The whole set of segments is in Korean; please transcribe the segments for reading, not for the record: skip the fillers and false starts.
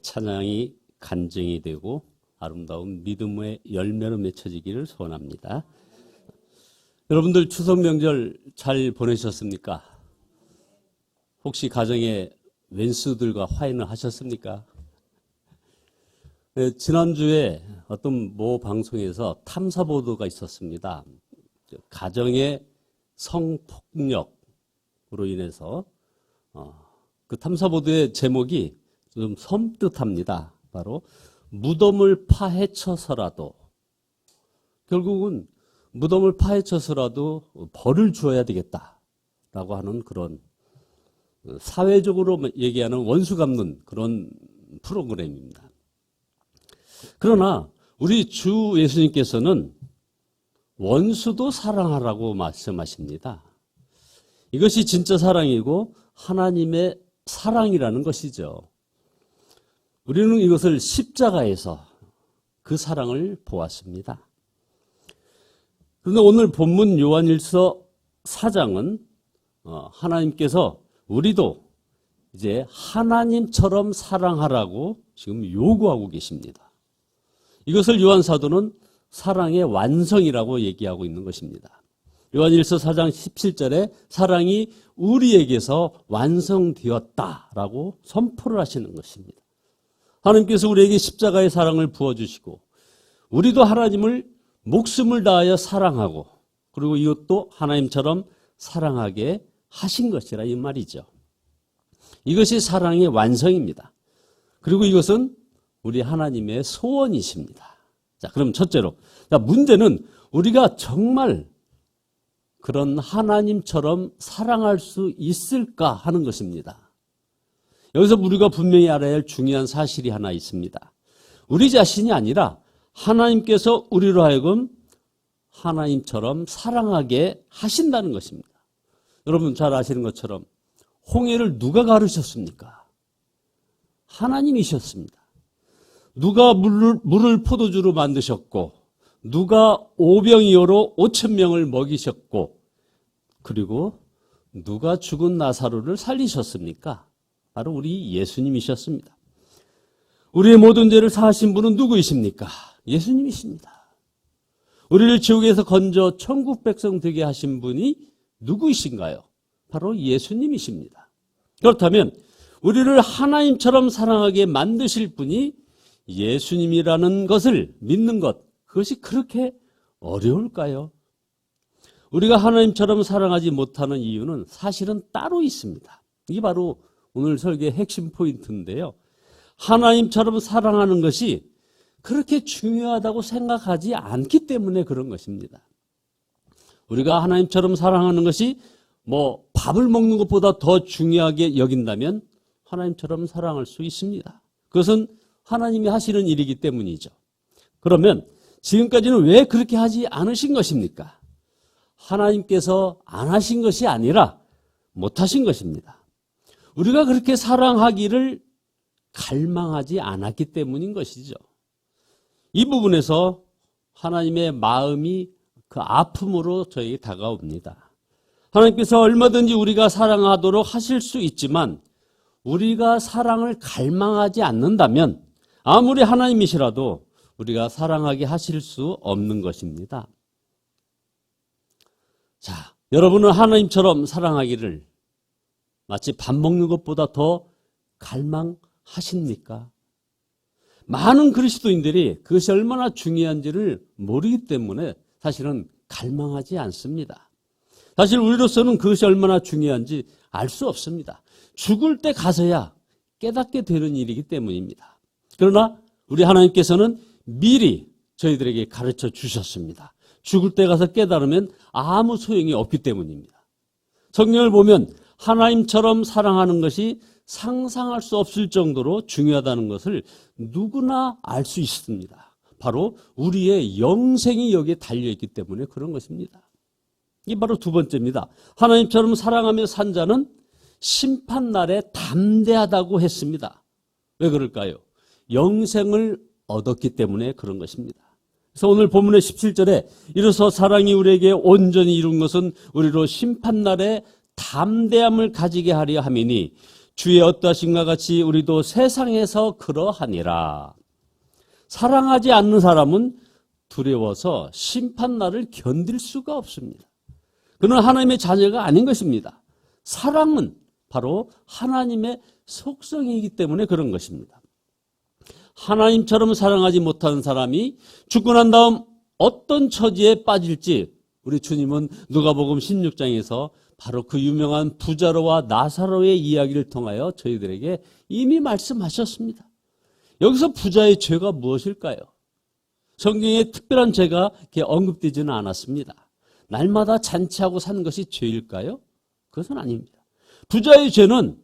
찬양이 간증이 되고 아름다운 믿음의 열매로 맺혀지기를 소원합니다. 여러분들 추석 명절 잘 보내셨습니까? 혹시 가정에 웬수들과 화해는 하셨습니까? 지난주에 어떤 모 방송에서 탐사 보도가 있었습니다. 가정의 성폭력으로 인해서 그 탐사 보도의 제목이 좀 섬뜩합니다. 바로 무덤을 파헤쳐서라도, 결국은 무덤을 파헤쳐서라도 벌을 주어야 되겠다라고 하는 그런 사회적으로 얘기하는 원수 갚는 그런 프로그램입니다. 그러나 우리 주 예수님께서는 원수도 사랑하라고 말씀하십니다. 이것이 진짜 사랑이고 하나님의 사랑이라는 것이죠. 우리는 이것을 십자가에서 그 사랑을 보았습니다. 그런데 오늘 본문 요한일서 4장은 하나님께서 우리도 이제 하나님처럼 사랑하라고 지금 요구하고 계십니다. 이것을 요한 사도는 사랑의 완성이라고 얘기하고 있는 것입니다. 요한일서 4장 17절에 사랑이 우리에게서 완성되었다라고 선포를 하시는 것입니다. 하나님께서 우리에게 십자가의 사랑을 부어주시고 우리도 하나님을 목숨을 다하여 사랑하고 그리고 이것도 하나님처럼 사랑하게 하신 것이라 이 말이죠. 이것이 사랑의 완성입니다. 그리고 이것은 우리 하나님의 소원이십니다. 자, 그럼 첫째로, 문제는 우리가 정말 그런 하나님처럼 사랑할 수 있을까 하는 것입니다. 여기서 우리가 분명히 알아야 할 중요한 사실이 하나 있습니다. 우리 자신이 아니라 하나님께서 우리로 하여금 하나님처럼 사랑하게 하신다는 것입니다. 여러분 잘 아시는 것처럼 홍해를 누가 가르셨습니까? 하나님이셨습니다. 누가 물을 포도주로 만드셨고 누가 오병이어로 5,000명을 먹이셨고 그리고 누가 죽은 나사로를 살리셨습니까? 바로 우리 예수님이셨습니다. 우리의 모든 죄를 사하신 분은 누구이십니까? 예수님이십니다. 우리를 지옥에서 건져 천국 백성 되게 하신 분이 누구이신가요? 바로 예수님이십니다. 그렇다면 우리를 하나님처럼 사랑하게 만드실 분이 예수님이라는 것을 믿는 것, 그것이 그렇게 어려울까요? 우리가 하나님처럼 사랑하지 못하는 이유는 사실은 따로 있습니다. 이게 바로 오늘 설계의 핵심 포인트인데요. 하나님처럼 사랑하는 것이 그렇게 중요하다고 생각하지 않기 때문에 그런 것입니다. 우리가 하나님처럼 사랑하는 것이 밥을 먹는 것보다 더 중요하게 여긴다면 하나님처럼 사랑할 수 있습니다. 그것은 하나님이 하시는 일이기 때문이죠. 그러면 지금까지는 왜 그렇게 하지 않으신 것입니까? 하나님께서 안 하신 것이 아니라 못하신 것입니다. 우리가 그렇게 사랑하기를 갈망하지 않았기 때문인 것이죠. 이 부분에서 하나님의 마음이 그 아픔으로 저에게 다가옵니다. 하나님께서 얼마든지 우리가 사랑하도록 하실 수 있지만 우리가 사랑을 갈망하지 않는다면 아무리 하나님이시라도 우리가 사랑하게 하실 수 없는 것입니다. 자, 여러분은 하나님처럼 사랑하기를 마치 밥 먹는 것보다 더 갈망하십니까? 많은 그리스도인들이 그것이 얼마나 중요한지를 모르기 때문에 사실은 갈망하지 않습니다. 사실 우리로서는 그것이 얼마나 중요한지 알 수 없습니다. 죽을 때 가서야 깨닫게 되는 일이기 때문입니다. 그러나 우리 하나님께서는 미리 저희들에게 가르쳐 주셨습니다. 죽을 때 가서 깨달으면 아무 소용이 없기 때문입니다. 성경을 보면 하나님처럼 사랑하는 것이 상상할 수 없을 정도로 중요하다는 것을 누구나 알 수 있습니다. 바로 우리의 영생이 여기에 달려있기 때문에 그런 것입니다. 이게 바로 두 번째입니다. 하나님처럼 사랑하며 산 자는 심판날에 담대하다고 했습니다. 왜 그럴까요? 영생을 얻었기 때문에 그런 것입니다. 그래서 오늘 본문의 17절에 이로써 사랑이 우리에게 온전히 이룬 것은 우리로 심판날에 담대함을 가지게 하려 함이니 주의 어떠하신가 같이 우리도 세상에서 그러하니라. 사랑하지 않는 사람은 두려워서 심판날을 견딜 수가 없습니다. 그는 하나님의 자녀가 아닌 것입니다. 사랑은 바로 하나님의 속성이기 때문에 그런 것입니다. 하나님처럼 사랑하지 못하는 사람이 죽고 난 다음 어떤 처지에 빠질지 우리 주님은 누가복음 16장에서 바로 그 유명한 부자로와 나사로의 이야기를 통하여 저희들에게 이미 말씀하셨습니다. 여기서 부자의 죄가 무엇일까요? 성경에 특별한 죄가 이렇게 언급되지는 않았습니다. 날마다 잔치하고 사는 것이 죄일까요? 그것은 아닙니다. 부자의 죄는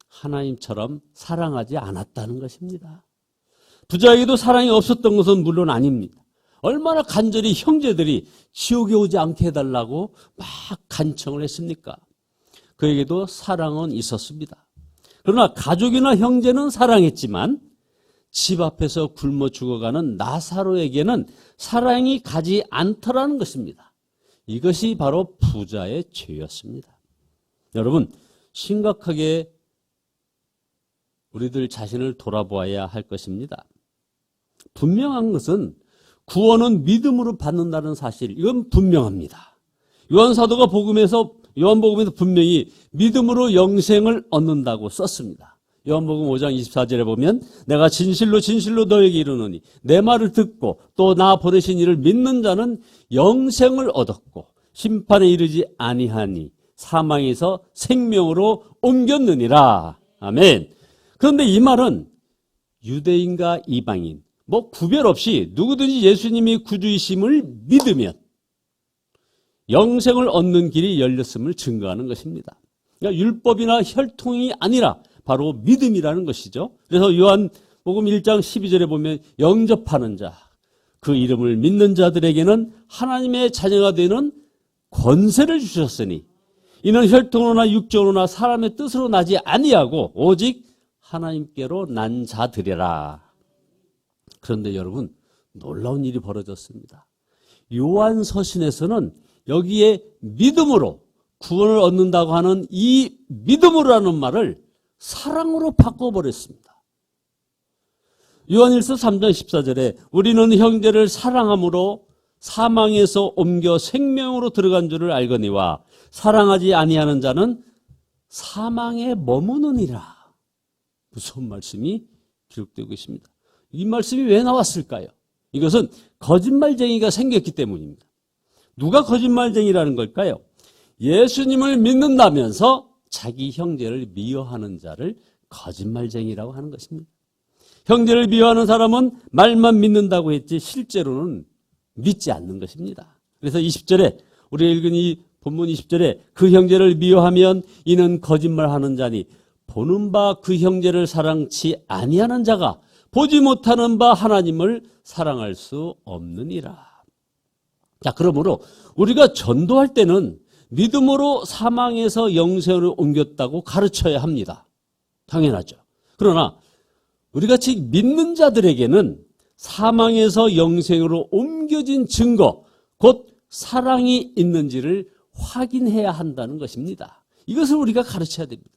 하나님처럼 사랑하지 않았다는 것입니다. 부자에게도 사랑이 없었던 것은 물론 아닙니다. 얼마나 간절히 형제들이 지옥에 오지 않게 해달라고 막 간청을 했습니까? 그에게도 사랑은 있었습니다. 그러나 가족이나 형제는 사랑했지만 집 앞에서 굶어 죽어가는 나사로에게는 사랑이 가지 않더라는 것입니다. 이것이 바로 부자의 죄였습니다. 여러분, 심각하게 우리들 자신을 돌아보아야 할 것입니다. 분명한 것은 구원은 믿음으로 받는다는 사실, 이건 분명합니다. 요한사도가 요한복음에서 분명히 믿음으로 영생을 얻는다고 썼습니다. 요한복음 5장 24절에 보면 내가 진실로 진실로 너에게 이르노니 내 말을 듣고 또 나 보내신 이를 믿는 자는 영생을 얻었고 심판에 이르지 아니하니 사망에서 생명으로 옮겼느니라. 아멘. 그런데 이 말은 유대인과 이방인 구별 없이 누구든지 예수님이 구주이심을 믿으면 영생을 얻는 길이 열렸음을 증거하는 것입니다. 그러니까 율법이나 혈통이 아니라 바로 믿음이라는 것이죠. 그래서 요한복음 1장 12절에 보면 영접하는 자, 그 이름을 믿는 자들에게는 하나님의 자녀가 되는 권세를 주셨으니 이는 혈통으로나 육정으로나 사람의 뜻으로 나지 아니하고 오직 하나님께로 난 자들이라. 그런데 여러분, 놀라운 일이 벌어졌습니다. 요한서신에서는 여기에 믿음으로 구원을 얻는다고 하는 이 믿음으로라는 말을 사랑으로 바꿔버렸습니다. 요한일서 3장 14절에 우리는 형제를 사랑함으로 사망에서 옮겨 생명으로 들어간 줄을 알거니와 사랑하지 아니하는 자는 사망에 머무느니라. 무서운 말씀이 기록되고 있습니다. 이 말씀이 왜 나왔을까요? 이것은 거짓말쟁이가 생겼기 때문입니다. 누가 거짓말쟁이라는 걸까요? 예수님을 믿는다면서 자기 형제를 미워하는 자를 거짓말쟁이라고 하는 것입니다. 형제를 미워하는 사람은 말만 믿는다고 했지 실제로는 믿지 않는 것입니다. 그래서 20절에 우리가 읽은 이 본문 20절에 그 형제를 미워하면 이는 거짓말하는 자니 보는 바 그 형제를 사랑치 아니하는 자가 보지 못하는 바 하나님을 사랑할 수 없느니라. 자, 그러므로 우리가 전도할 때는 믿음으로 사망에서 영생으로 옮겼다고 가르쳐야 합니다. 당연하죠. 그러나 우리같이 믿는 자들에게는 사망에서 영생으로 옮겨진 증거, 곧 사랑이 있는지를 확인해야 한다는 것입니다. 이것을 우리가 가르쳐야 됩니다.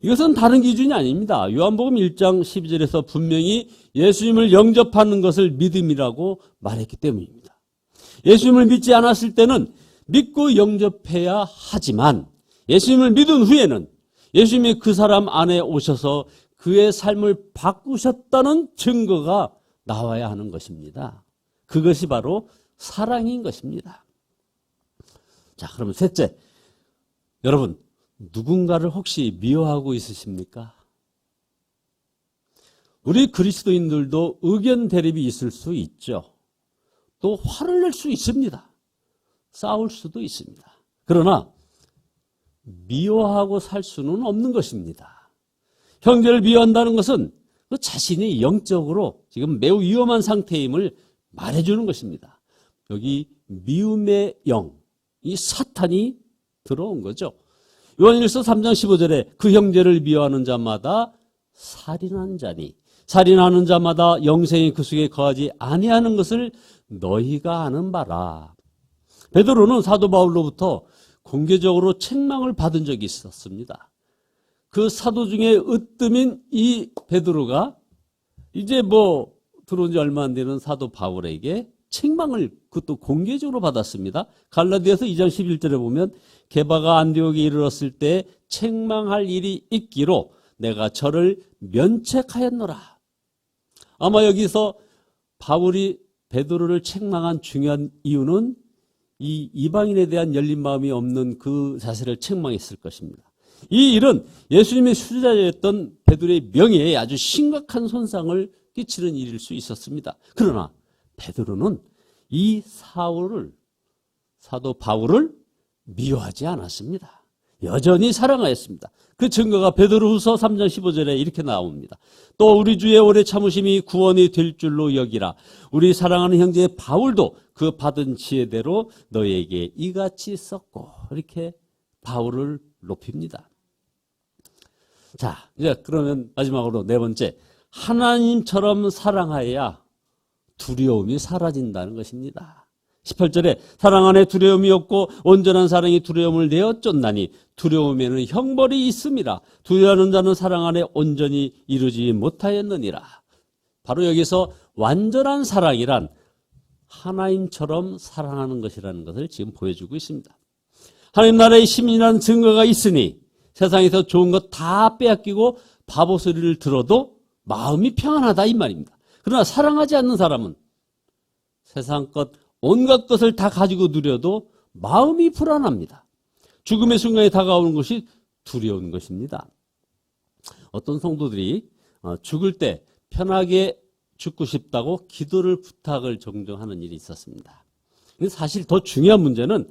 이것은 다른 기준이 아닙니다. 요한복음 1장 12절에서 분명히 예수님을 영접하는 것을 믿음이라고 말했기 때문입니다. 예수님을 믿지 않았을 때는 믿고 영접해야 하지만 예수님을 믿은 후에는 예수님이 그 사람 안에 오셔서 그의 삶을 바꾸셨다는 증거가 나와야 하는 것입니다. 그것이 바로 사랑인 것입니다. 자, 그러면 셋째, 여러분 누군가를 혹시 미워하고 있으십니까? 우리 그리스도인들도 의견 대립이 있을 수 있죠. 또 화를 낼 수 있습니다. 싸울 수도 있습니다. 그러나 미워하고 살 수는 없는 것입니다. 형제를 미워한다는 것은 그 자신이 영적으로 지금 매우 위험한 상태임을 말해주는 것입니다. 여기 미움의 영, 이 사탄이 들어온 거죠. 요한일서 3장 15절에 그 형제를 미워하는 자마다 살인한 자니 살인하는 자마다 영생이 그 속에 거하지 아니하는 것을 너희가 아는 바라. 베드로는 사도 바울로부터 공개적으로 책망을 받은 적이 있었습니다. 그 사도 중에 으뜸인 이 베드로가 이제 뭐 들어온 지 얼마 안 되는 사도 바울에게 책망을 그것도 공개적으로 받았습니다. 갈라디아서 2장 11절에 보면 게바가 안디옥에 이르렀을 때 책망할 일이 있기로 내가 저를 면책하였노라. 아마 여기서 바울이 베드로를 책망한 중요한 이유는 이 이방인에 대한 열린 마음이 없는 그 자세를 책망했을 것입니다. 이 일은 예수님의 수제자였던 베드로의 명예에 아주 심각한 손상을 끼치는 일일 수 있었습니다. 그러나 베드로는 이 사도 바울을 미워하지 않았습니다. 여전히 사랑하였습니다. 그 증거가 베드로후서 3장 15절에 이렇게 나옵니다. 또 우리 주의 오래 참으심이 구원이 될 줄로 여기라. 우리 사랑하는 형제 바울도 그 받은 지혜대로 너에게 이같이 썼고, 이렇게 바울을 높입니다. 자, 이제 그러면 마지막으로 네 번째, 하나님처럼 사랑하여야 두려움이 사라진다는 것입니다. 18절에 사랑 안에 두려움이 없고 온전한 사랑이 두려움을 내어 쫓나니 두려움에는 형벌이 있음이라. 두려워하는 자는 사랑 안에 온전히 이루지 못하였느니라. 바로 여기서 완전한 사랑이란 하나님처럼 사랑하는 것이라는 것을 지금 보여주고 있습니다. 하나님 나라의 시민이라는 증거가 있으니 세상에서 좋은 것 다 빼앗기고 바보 소리를 들어도 마음이 평안하다 이 말입니다. 그러나 사랑하지 않는 사람은 세상 것 온갖 것을 다 가지고 누려도 마음이 불안합니다. 죽음의 순간에 다가오는 것이 두려운 것입니다. 어떤 성도들이 죽을 때 편하게 죽고 싶다고 기도를 부탁을 종종 하는 일이 있었습니다. 근데 사실 더 중요한 문제는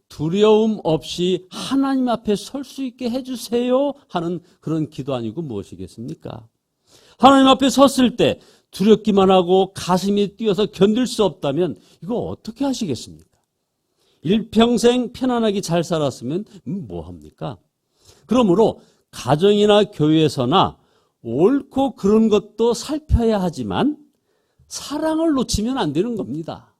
두려움 없이 하나님 앞에 설 수 있게 해주세요 하는 그런 기도 아니고 무엇이겠습니까? 하나님 앞에 섰을 때 두렵기만 하고 가슴이 뛰어서 견딜 수 없다면 이거 어떻게 하시겠습니까? 일평생 편안하게 잘 살았으면 뭐합니까? 그러므로 가정이나 교회에서나 옳고 그런 것도 살펴야 하지만 사랑을 놓치면 안 되는 겁니다.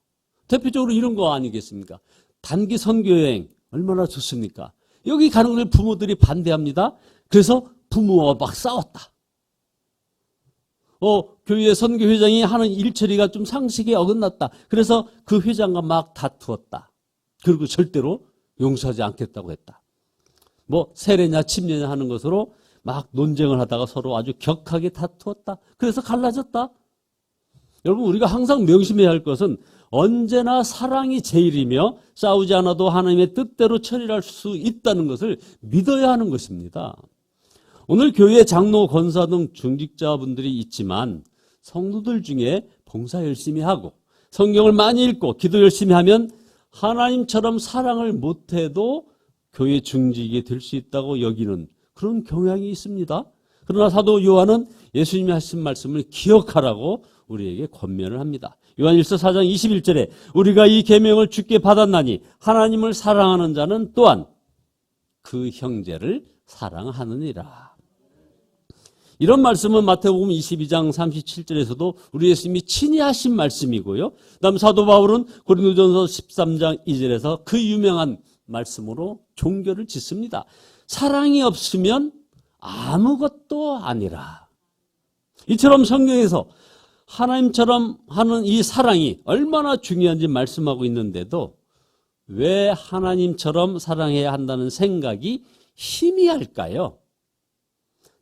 대표적으로 이런 거 아니겠습니까? 단기 선교여행 얼마나 좋습니까? 여기 가는 걸 부모들이 반대합니다. 그래서 부모와 막 싸웠다. 교회 선교회장이 하는 일처리가 좀 상식에 어긋났다. 그래서 그 회장과 막 다투었다. 그리고 절대로 용서하지 않겠다고 했다. 뭐 세례냐 침례냐 하는 것으로 막 논쟁을 하다가 서로 아주 격하게 다투었다. 그래서 갈라졌다. 여러분, 우리가 항상 명심해야 할 것은 언제나 사랑이 제일이며 싸우지 않아도 하나님의 뜻대로 처리할 수 있다는 것을 믿어야 하는 것입니다. 오늘 교회 장로, 권사 등 중직자분들이 있지만 성도들 중에 봉사 열심히 하고 성경을 많이 읽고 기도 열심히 하면 하나님처럼 사랑을 못해도 교회 중직이 될 수 있다고 여기는 그런 경향이 있습니다. 그러나 사도 요한은 예수님이 하신 말씀을 기억하라고 우리에게 권면을 합니다. 요한일서 4장 21절에 우리가 이 계명을 주께 받았나니 하나님을 사랑하는 자는 또한 그 형제를 사랑하느니라. 이런 말씀은 마태복음 22장 37절에서도 우리 예수님이 친히 하신 말씀이고요. 그다음 사도 바울은 고린도전서 13장 2절에서 그 유명한 말씀으로 종교를 짓습니다. 사랑이 없으면 아무것도 아니라. 이처럼 성경에서 하나님처럼 하는 이 사랑이 얼마나 중요한지 말씀하고 있는데도 왜 하나님처럼 사랑해야 한다는 생각이 희미할까요?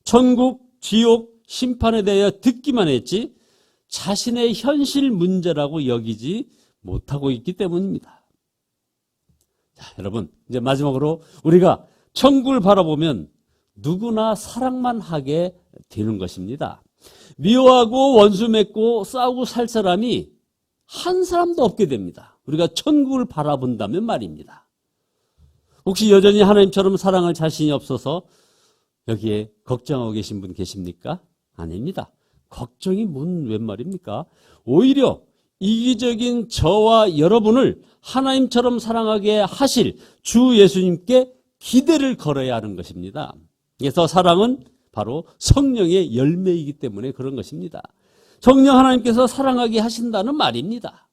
천국, 지옥, 심판에 대하여 듣기만 했지 자신의 현실 문제라고 여기지 못하고 있기 때문입니다. 자, 여러분, 이제 마지막으로 우리가 천국을 바라보면 누구나 사랑만 하게 되는 것입니다. 미워하고 원수 맺고 싸우고 살 사람이 한 사람도 없게 됩니다. 우리가 천국을 바라본다면 말입니다. 혹시 여전히 하나님처럼 사랑할 자신이 없어서 여기에 걱정하고 계신 분 계십니까? 아닙니다. 걱정이 웬 말입니까? 오히려 이기적인 저와 여러분을 하나님처럼 사랑하게 하실 주 예수님께 기대를 걸어야 하는 것입니다. 그래서 사랑은 바로 성령의 열매이기 때문에 그런 것입니다. 성령 하나님께서 사랑하게 하신다는 말입니다.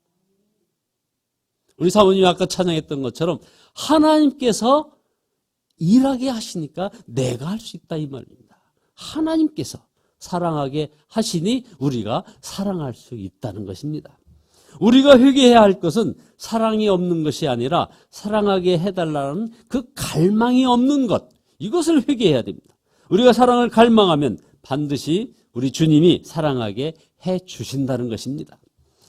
우리 사모님이 아까 찬양했던 것처럼 하나님께서 일하게 하시니까 내가 할 수 있다 이 말입니다. 하나님께서 사랑하게 하시니 우리가 사랑할 수 있다는 것입니다. 우리가 회개해야 할 것은 사랑이 없는 것이 아니라 사랑하게 해달라는 그 갈망이 없는 것, 이것을 회개해야 됩니다. 우리가 사랑을 갈망하면 반드시 우리 주님이 사랑하게 해 주신다는 것입니다.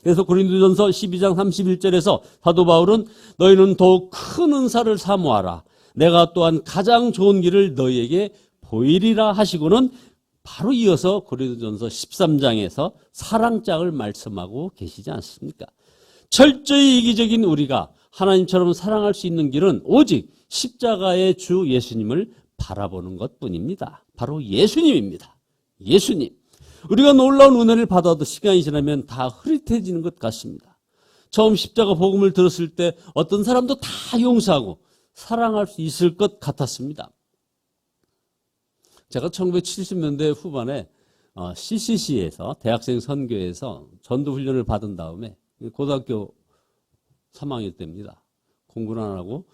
그래서 고린도전서 12장 31절에서 사도 바울은 너희는 더욱 큰 은사를 사모하라. 내가 또한 가장 좋은 길을 너희에게 보이리라 하시고는 바로 이어서 고린도전서 13장에서 사랑장을 말씀하고 계시지 않습니까? 철저히 이기적인 우리가 하나님처럼 사랑할 수 있는 길은 오직 십자가의 주 예수님을 바라보는 것뿐입니다. 바로 예수님입니다. 예수님. 우리가 놀라운 은혜를 받아도 시간이 지나면 다 흐릿해지는 것 같습니다. 처음 십자가 복음을 들었을 때 어떤 사람도 다 용서하고 사랑할 수 있을 것 같았습니다. 제가 1970년대 후반에 CCC에서 대학생 선교에서 전도훈련을 받은 다음에 고등학교 3학년 때입니다. 공부는 안 하고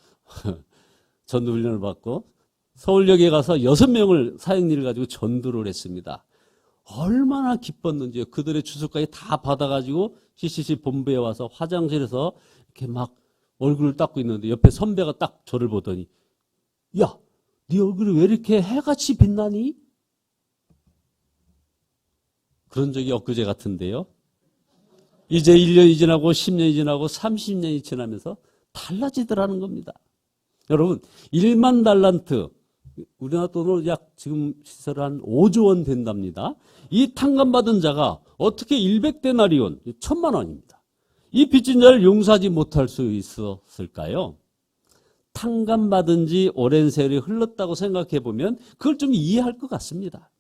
전도훈련을 받고 서울역에 가서 6명을 사역일을 가지고 전도를 했습니다. 얼마나 기뻤는지요. 그들의 주소까지 다 받아가지고 CCC 본부에 와서 화장실에서 이렇게 막 얼굴을 닦고 있는데 옆에 선배가 딱 저를 보더니 야, 네 얼굴이 왜 이렇게 해같이 빛나니? 그런 적이 엊그제 같은데요. 이제 1년이 지나고 10년이 지나고 30년이 지나면서 달라지더라는 겁니다. 여러분 1만 달란트 우리나라 돈으로 약 지금 시설 한 5조 원 된답니다. 이 탕감받은 자가 어떻게 100데나리온 1000만 원입니다. 이 빚진 자를 용서하지 못할 수 있었을까요? 탕감받은 지 오랜 세월이 흘렀다고 생각해 보면 그걸 좀 이해할 것 같습니다.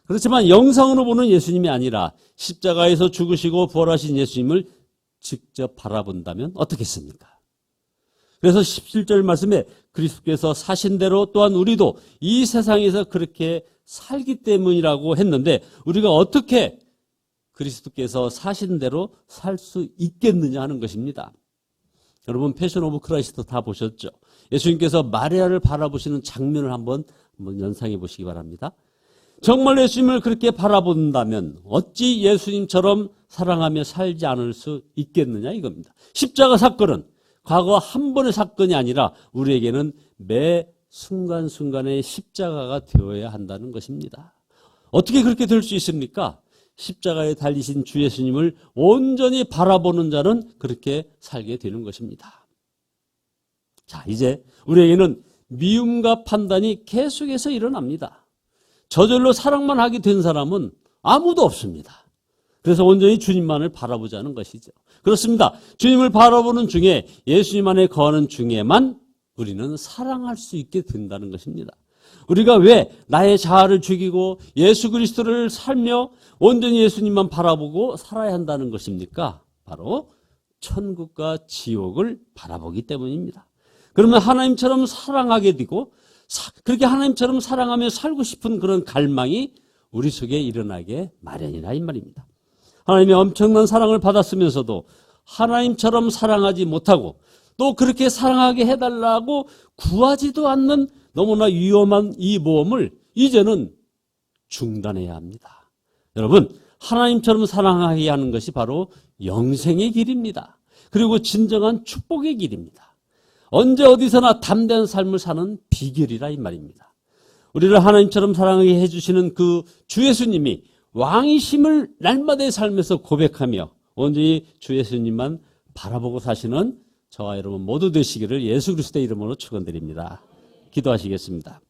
그렇지만 영상으로 보는 예수님이 아니라 십자가에서 죽으시고 부활하신 예수님을 직접 바라본다면 어떻겠습니까? 그래서 17절 말씀에 그리스도께서 사신 대로 또한 우리도 이 세상에서 그렇게 살기 때문이라고 했는데 우리가 어떻게 그리스도께서 사신 대로 살 수 있겠느냐 하는 것입니다. 여러분 패션 오브 크라이스트 다 보셨죠? 예수님께서 마리아를 바라보시는 장면을 한번 연상해 보시기 바랍니다. 정말 예수님을 그렇게 바라본다면 어찌 예수님처럼 사랑하며 살지 않을 수 있겠느냐 이겁니다. 십자가 사건은 과거 한 번의 사건이 아니라 우리에게는 매 순간순간의 십자가가 되어야 한다는 것입니다. 어떻게 그렇게 될 수 있습니까? 십자가에 달리신 주 예수님을 온전히 바라보는 자는 그렇게 살게 되는 것입니다. 자, 이제 우리에게는 미움과 판단이 계속해서 일어납니다. 저절로 사랑만 하게 된 사람은 아무도 없습니다. 그래서 온전히 주님만을 바라보자는 것이죠. 그렇습니다. 주님을 바라보는 중에 예수님 안에 거하는 중에만 우리는 사랑할 수 있게 된다는 것입니다. 우리가 왜 나의 자아를 죽이고 예수 그리스도를 살며 온전히 예수님만 바라보고 살아야 한다는 것입니까? 바로 천국과 지옥을 바라보기 때문입니다. 그러면 하나님처럼 사랑하게 되고 그렇게 하나님처럼 사랑하며 살고 싶은 그런 갈망이 우리 속에 일어나게 마련이라 이 말입니다. 하나님의 엄청난 사랑을 받았으면서도 하나님처럼 사랑하지 못하고 또 그렇게 사랑하게 해달라고 구하지도 않는 너무나 위험한 이 모험을 이제는 중단해야 합니다. 여러분, 하나님처럼 사랑하게 하는 것이 바로 영생의 길입니다. 그리고 진정한 축복의 길입니다. 언제 어디서나 담대한 삶을 사는 비결이라 이 말입니다. 우리를 하나님처럼 사랑하게 해주시는 그 주 예수님이 왕이심을 날마다의 삶에서 고백하며 온전히 주 예수님만 바라보고 사시는 저와 여러분 모두 되시기를 예수 그리스도의 이름으로 축원드립니다. 기도하시겠습니다.